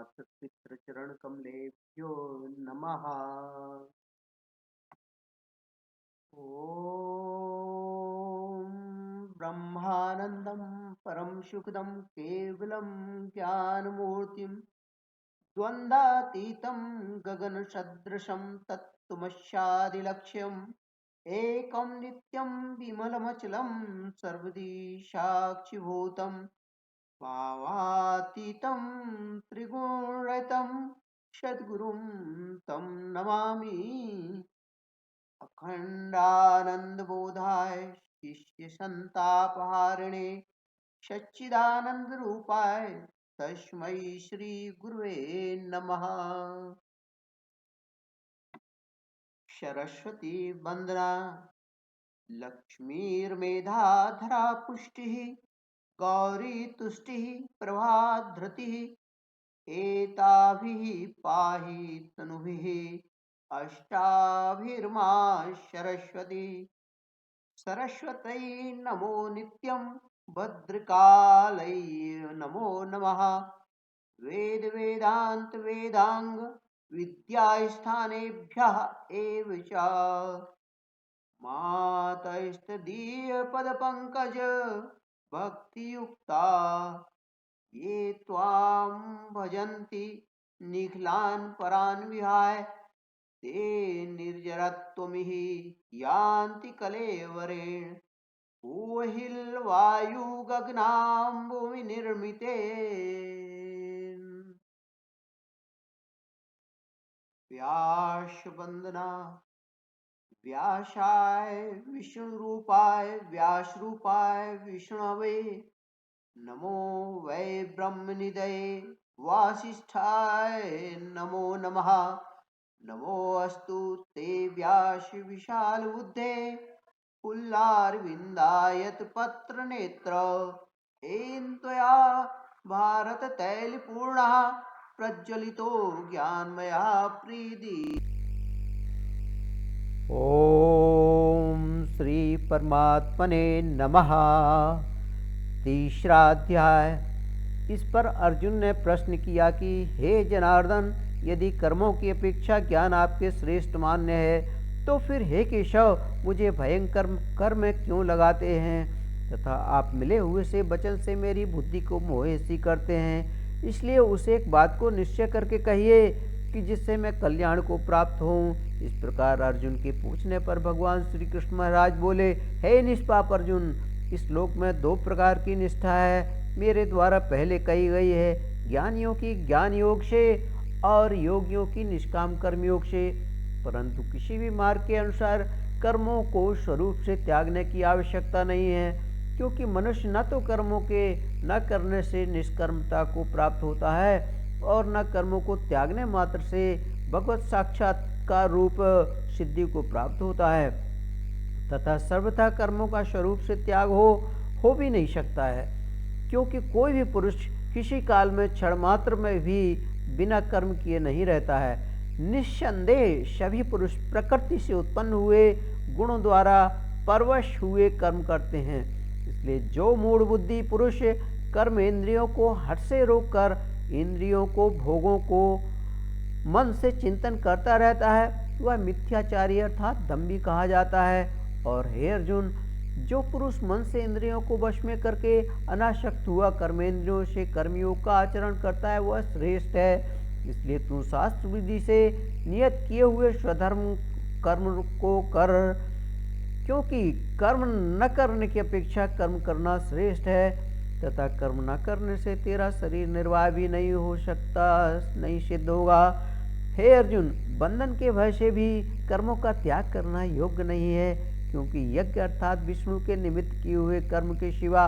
मातृपितृचरणकमलेभ्यो नमः। ॐ ब्रह्मानन्दं परं सुखदं केवलं ज्ञानमूर्तिं द्वन्द्वातीतं गगनसदृशं तत्त्वमस्यादिलक्ष्यम् एकं नित्यं विमलमचलं सर्वदी साक्षिभूतं भावातीतं त्रिगुणरहितं सद्गुरुं तं नमामि। अखण्डानन्दबोधाय शिष्यसन्तापहारिणे सच्चिदानन्दरूपाय तस्मै श्रीगुरुवे नमः। सरस्वती वन्दना लक्ष्मीर्मेधाधरा पुष्टिः गौरी तुष्टिः प्रभाधृतिः एताभिः पाहि तनुभिः अष्टाभिर्मा सरस्वती। सरस्वत्यै नमो नित्यं भद्रकालै नमो नमः। वेद वेदांत वेदांग विद्यास्थानेभ्यः एव च मातस्तदीयपदपङ्कज भक्तियुक्ता ये त्वां भजन्ति निखिलान् परान् विहाय ते निर्जरत्वमिह यान्ति कलेवरेण। ऊर्ध्ववायुगगनाम्बुविनिर्मिते व्यासवन्दना व्यासाय विष्णुरूपाय व्यासरूपाय विष्णवे नमो वै ब्रह्मनिधये वासिष्ठाय नमो नमः। नमोऽस्तु ते व्यास विशालबुद्धे पुल्लारविन्दायतपत्रनेत्र येन त्वया भारततैलपूर्णः प्रज्वलितो ज्ञानमयः प्रीति। ओम श्री परमात्मने नमः। तीसरा अध्याय। इस पर अर्जुन ने प्रश्न किया कि हे जनार्दन, यदि कर्मों की अपेक्षा ज्ञान आपके श्रेष्ठ मान्य है तो फिर हे केशव मुझे भयंकर कर्म क्यों लगाते हैं तथा आप मिले हुए से वचन से मेरी बुद्धि को मोहित करते हैं। इसलिए उस एक बात को निश्चय करके कहिए कि जिससे मैं कल्याण को प्राप्त होऊं। इस प्रकार अर्जुन के पूछने पर भगवान श्री कृष्ण महाराज बोले, हे निष्पाप अर्जुन, इस श्लोक में दो प्रकार की निष्ठा है मेरे द्वारा पहले कही गई है, ज्ञानियों की ज्ञान योग से और योगियों की निष्काम कर्म योग से। परंतु किसी भी मार्ग के अनुसार कर्मों को स्वरूप से त्यागने की आवश्यकता नहीं है, क्योंकि मनुष्य न तो कर्मों के न करने से निष्कर्मता को प्राप्त होता है और न कर्मों को त्यागने मात्र से भगवत साक्षात्कार रूप सिद्धि को प्राप्त होता है, तथा सर्वथा कर्मों का स्वरूप से त्याग हो भी नहीं सकता है, क्योंकि कोई भी पुरुष किसी काल में क्षण मात्र में भी बिना कर्म किए नहीं रहता है। निस्संदेह सभी पुरुष प्रकृति से उत्पन्न हुए गुणों द्वारा परवश हुए कर्म करते हैं। इसलिए जो मूढ़ बुद्धि पुरुष कर्म इंद्रियों को हठ से रोककर इंद्रियों को भोगों को मन से चिंतन करता रहता है वह मिथ्याचारी अर्थात दम्भी कहा जाता है। और हे अर्जुन, जो पुरुष मन से इंद्रियों को वश में करके अनासक्त हुआ कर्मेंद्रियों से कर्मयोग का आचरण करता है वह श्रेष्ठ है। इसलिए तू शास्त्र विधि से नियत किए हुए स्वधर्म कर्म को कर, क्योंकि कर्म न करने की अपेक्षा कर्म करना श्रेष्ठ है, तथा कर्म न करने से तेरा शरीर निर्वाह भी नहीं हो सकता, नहीं सिद्ध होगा। हे अर्जुन, बंधन के भय से भी कर्मों का त्याग करना योग्य नहीं है, क्योंकि यज्ञ अर्थात विष्णु के निमित्त किए हुए कर्म के सिवा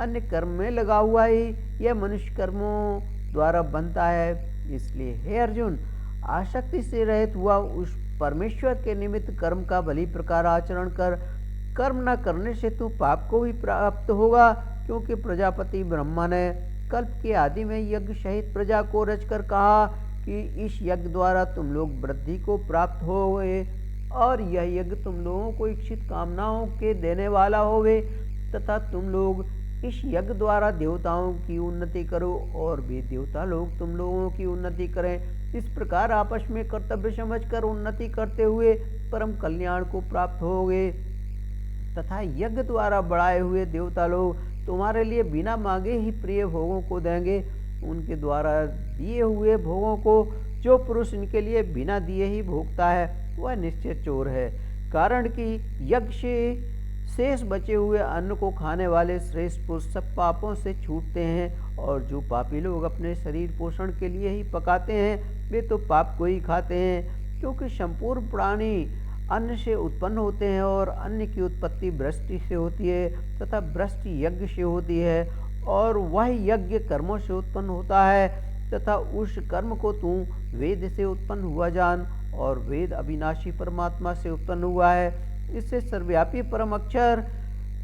अन्य कर्म में लगा हुआ ही यह मनुष्य कर्मों द्वारा बनता है। इसलिए हे अर्जुन, आसक्ति से रहित हुआ उस परमेश्वर के निमित्त कर्म का भली प्रकार आचरण कर। कर्म न करने से तू पाप को भी प्राप्त होगा, क्योंकि प्रजापति ब्रह्मा ने कल्प के आदि में यज्ञ सहित प्रजा को रचकर कहा कि इस यज्ञ द्वारा तुम लोग वृद्धि को प्राप्त होवे और यह यज्ञ तुम लोगों को इच्छित कामनाओं के देने वाला होवे, तथा तुम लोग इस यज्ञ द्वारा देवताओं की उन्नति करो और भी देवता लोग तुम लोगों की उन्नति करें। इस प्रकार आपस में कर्तव्य समझकर उन्नति करते हुए परम कल्याण को प्राप्त होगे। तथा यज्ञ द्वारा बढ़ाए हुए देवता लोग तुम्हारे लिए बिना मांगे ही प्रिय भोगों को देंगे। उनके द्वारा दिए हुए भोगों को जो पुरुष इनके लिए बिना दिए ही भोगता है वह निश्चय चोर है। कारण कि यज्ञ से शेष बचे हुए अन्न को खाने वाले श्रेष्ठ पुरुष सब पापों से छूटते हैं, और जो पापी लोग अपने शरीर पोषण के लिए ही पकाते हैं वे तो पाप को ही खाते हैं। क्योंकि संपूर्ण प्राणी अन्न से उत्पन्न होते हैं और अन्न की उत्पत्ति वृष्टि से होती है तथा वृष्टि यज्ञ से होती है, और वह यज्ञ कर्मों से उत्पन्न होता है तथा उस कर्म को तू वेद से उत्पन्न हुआ जान, और वेद अविनाशी परमात्मा से उत्पन्न हुआ है। इससे सर्वव्यापी परम अक्षर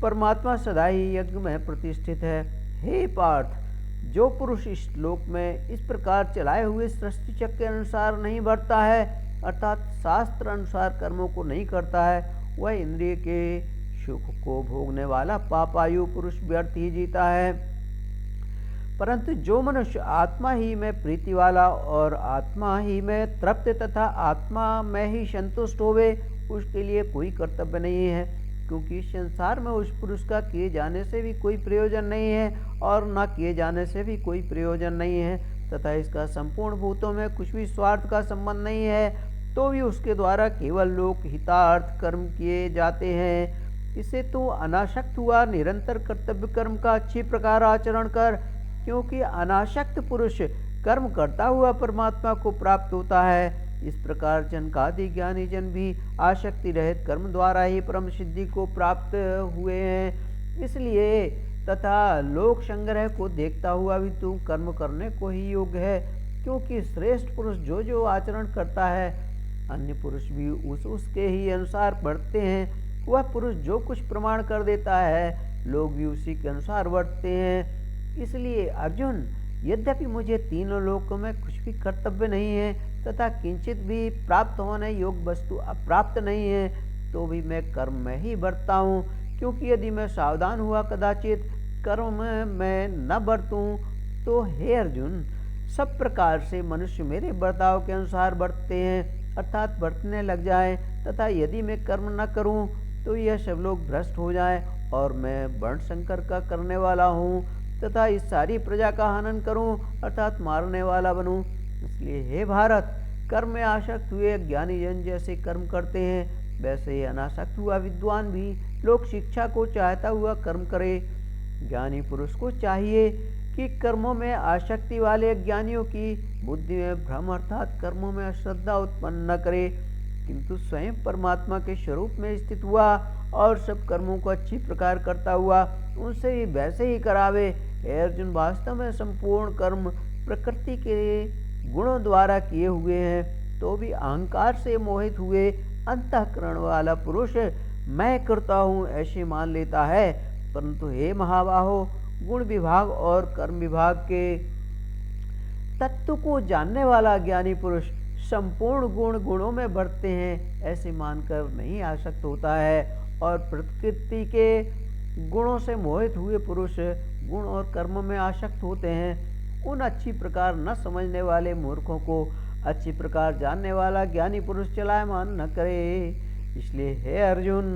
परमात्मा सदा ही यज्ञ में प्रतिष्ठित है। हे पार्थ, जो पुरुष इस श्लोक में इस प्रकार चलाए हुए सृष्टि चक्र के अनुसार नहीं बढ़ता है, अर्थात शास्त्र अनुसार कर्मों को नहीं करता है, वह इंद्रिय के सुख को भोगने वाला पापायु पुरुष व्यर्थ ही जीता है। परंतु जो मनुष्य आत्मा ही में प्रीति वाला और आत्मा ही में तृप्त तथा आत्मा में ही संतुष्ट होवे, उसके लिए कोई कर्तव्य नहीं है। क्योंकि संसार में उस पुरुष का किए जाने से भी कोई प्रयोजन नहीं है और न किए जाने से भी कोई प्रयोजन नहीं है, तथा इसका संपूर्ण भूतों में कुछ भी स्वार्थ का संबंध नहीं है, तो भी उसके द्वारा केवल लोक हितार्थ कर्म किए जाते हैं। इससे तू अनासक्त हुआ निरंतर कर्तव्य कर्म का अच्छी प्रकार आचरण कर, क्योंकि अनासक्त पुरुष कर्म करता हुआ परमात्मा को प्राप्त होता है। इस प्रकार जनकादि ज्ञानी जन भी आसक्ति रहित कर्म द्वारा ही परम सिद्धि को प्राप्त हुए हैं। इसलिए तथा लोक संग्रह को देखता हुआ भी तू कर्म करने को ही योग्य है, क्योंकि श्रेष्ठ पुरुष जो जो आचरण करता है अन्य पुरुष भी उसके ही अनुसार बढ़ते हैं। वह पुरुष जो कुछ प्रमाण कर देता है लोग भी उसी के अनुसार बढ़ते हैं। इसलिए अर्जुन, यद्यपि मुझे तीनों लोकों में कुछ भी कर्तव्य नहीं है तथा किंचित भी प्राप्त होने योग्य वस्तु अप्राप्त नहीं है, तो भी मैं कर्म में ही बढ़ता हूँ। क्योंकि यदि मैं सावधान हुआ कदाचित कर्म में न बरतूं तो हे अर्जुन, सब प्रकार से मनुष्य मेरे बर्ताव के अनुसार बढ़ते हैं, अर्थात बढ़ने लग जाए, तथा यदि मैं कर्म न करूं तो यह सब लोग भ्रष्ट हो जाएं और मैं वर्ण संकर का करने वाला हूँ तथा इस सारी प्रजा का हनन करूं, अर्थात मारने वाला बनूं। इसलिए हे भारत, कर्म में आसक्त हुए ज्ञानी जन जैसे कर्म करते हैं, वैसे ही अनासक्त हुआ विद्वान भी लोक शिक्षा को चाहता हुआ कर्म करे। ज्ञानी पुरुष को चाहिए कि कर्मों में आसक्ति वाले ज्ञानियों की बुद्धि में भ्रम अर्थात कर्मों में अश्रद्धा उत्पन्न न करे, किंतु स्वयं परमात्मा के स्वरूप में स्थित हुआ और सब कर्मों को अच्छी प्रकार करता हुआ उनसे भी वैसे ही करावे। हे अर्जुन, वास्तव में संपूर्ण कर्म प्रकृति के गुणों द्वारा किए हुए हैं, तो भी अहंकार से मोहित हुए अंतःकरण वाला पुरुष मैं करता हूँ ऐसे मान लेता है। परंतु हे महाबाहो, गुण विभाग और कर्म विभाग के तत्व को जानने वाला ज्ञानी पुरुष संपूर्ण गुण गुणों में बढ़ते हैं ऐसे मानकर नहीं आसक्त होता है, और प्रकृति के गुणों से मोहित हुए पुरुष गुण और कर्म में आसक्त होते हैं। उन अच्छी प्रकार न समझने वाले मूर्खों को अच्छी प्रकार जानने वाला ज्ञानी पुरुष चलायमान न करे। इसलिए हे अर्जुन,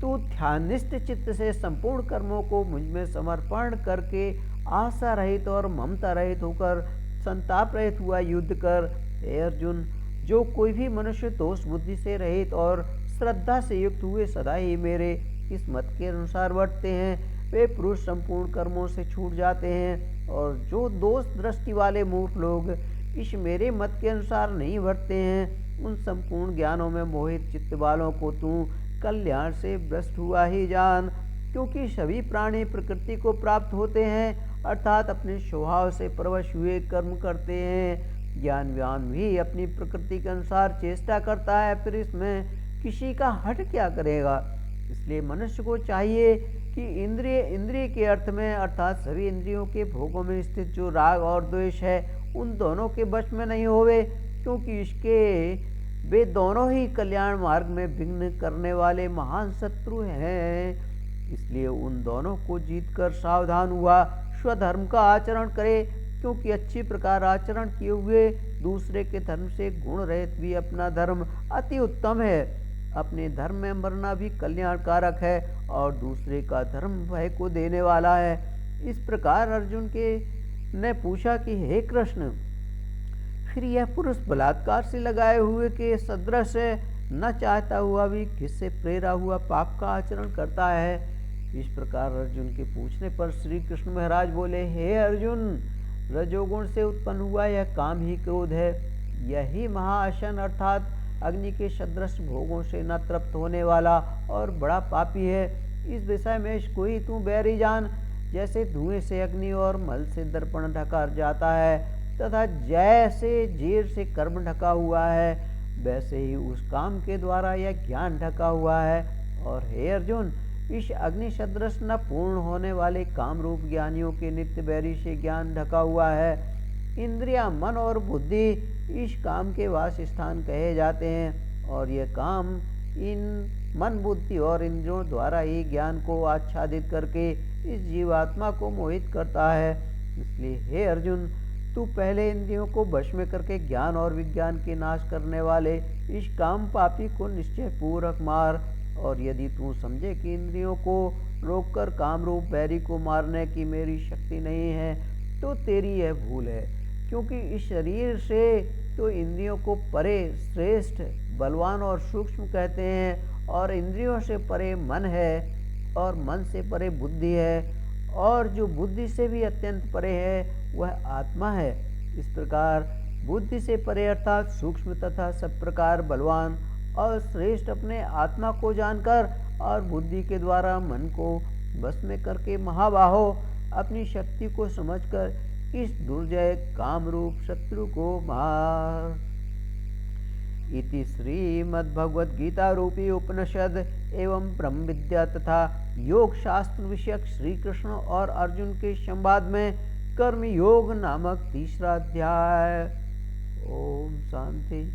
तू ध्यानिष्ठ चित्त से संपूर्ण कर्मों को मुझ में समर्पण करके आशा रहित और ममता रहित होकर संताप रहित हुआ युद्ध कर। हे अर्जुन, जो कोई भी मनुष्य दोष बुद्धि से रहित और श्रद्धा से युक्त हुए सदा ही मेरे इस मत के अनुसार बढ़ते हैं, वे पुरुष संपूर्ण कर्मों से छूट जाते हैं। और जो दोष दृष्टि वाले मूर्ख लोग इस मेरे मत के अनुसार नहीं बढ़ते हैं, उन संपूर्ण ज्ञानों में मोहित चित्त वालों को तू कल्याण से भ्रष्ट हुआ ही जान। क्योंकि सभी प्राणी प्रकृति को प्राप्त होते हैं, अर्थात अपने स्वभाव से परवश हुए कर्म करते हैं। ज्ञानवान भी अपनी प्रकृति के अनुसार चेष्टा करता है, फिर इसमें किसी का हट क्या करेगा। इसलिए मनुष्य को चाहिए कि इंद्रिय के अर्थ में अर्थात सभी इंद्रियों के भोगों में स्थित जो राग और द्वेष है उन दोनों के वश में नहीं होवे, क्योंकि इसके वे दोनों ही कल्याण मार्ग में विघ्न करने वाले महान शत्रु हैं। इसलिए उन दोनों को जीतकर सावधान हुआ, स्वधर्म का आचरण करे, क्योंकि अच्छी प्रकार आचरण किए हुए दूसरे के धर्म से गुण रहित भी अपना धर्म अति उत्तम है। अपने धर्म में मरना भी कल्याणकारक है और दूसरे का धर्म भय को देने वाला है। इस प्रकार अर्जुन के ने पूछा कि हे कृष्ण, फिर यह पुरुष बलात्कार से लगाए हुए के सदृश न चाहता हुआ भी किससे प्रेरा हुआ पाप का आचरण करता है। इस प्रकार अर्जुन के पूछने पर श्री कृष्ण महाराज बोले, हे अर्जुन, रजोगुण से उत्पन्न हुआ यह काम ही क्रोध है। यही महाअशन अर्थात अग्नि के सदृश भोगों से न तृप्त होने वाला और बड़ा पापी है। इस विषय में कोई तू बैरी जान। जैसे धुएं से अग्नि और मल से दर्पण ढका जाता है तथा जैसे जीर से कर्म ढका हुआ है, वैसे ही उस काम के द्वारा यह ज्ञान ढका हुआ है। और हे अर्जुन, इस अग्नि सदृश न पूर्ण होने वाले काम रूप ज्ञानियों के नित्य बैरी से ज्ञान ढका हुआ है। इंद्रिया, मन और बुद्धि इस काम के वास स्थान कहे जाते हैं और यह काम इन मन, बुद्धि और इंद्रियों द्वारा ही ज्ञान को आच्छादित करके इस जीवात्मा को मोहित करता है। इसलिए हे अर्जुन, तू पहले इंद्रियों को वश में करके ज्ञान और विज्ञान के नाश करने वाले इस काम पापी को निश्चय पूर्वक मार। और यदि तू समझे कि इंद्रियों को रोककर काम रूप बैरी को मारने की मेरी शक्ति नहीं है, तो तेरी यह भूल है। क्योंकि इस शरीर से तो इंद्रियों को परे श्रेष्ठ, बलवान और सूक्ष्म कहते हैं, और इंद्रियों से परे मन है और मन से परे बुद्धि है, और जो बुद्धि से भी अत्यंत परे है वह आत्मा है। इस प्रकार बुद्धि से परे अर्थात सूक्ष्म तथा सब प्रकार बलवान और श्रेष्ठ अपने आत्मा को जानकर और बुद्धि के द्वारा मन को बस में करके महाबाहो अपनी शक्ति को समझकर इस दुर्जय कामरूप शत्रु को मार। इति श्रीमद्भगवद गीता रूपी उपनिषद एवं ब्रह्म विद्या तथा योग शास्त्र विषयक श्री कृष्ण और अर्जुन के संवाद में कर्म योग नामक तीसरा अध्याय। ओम शांति।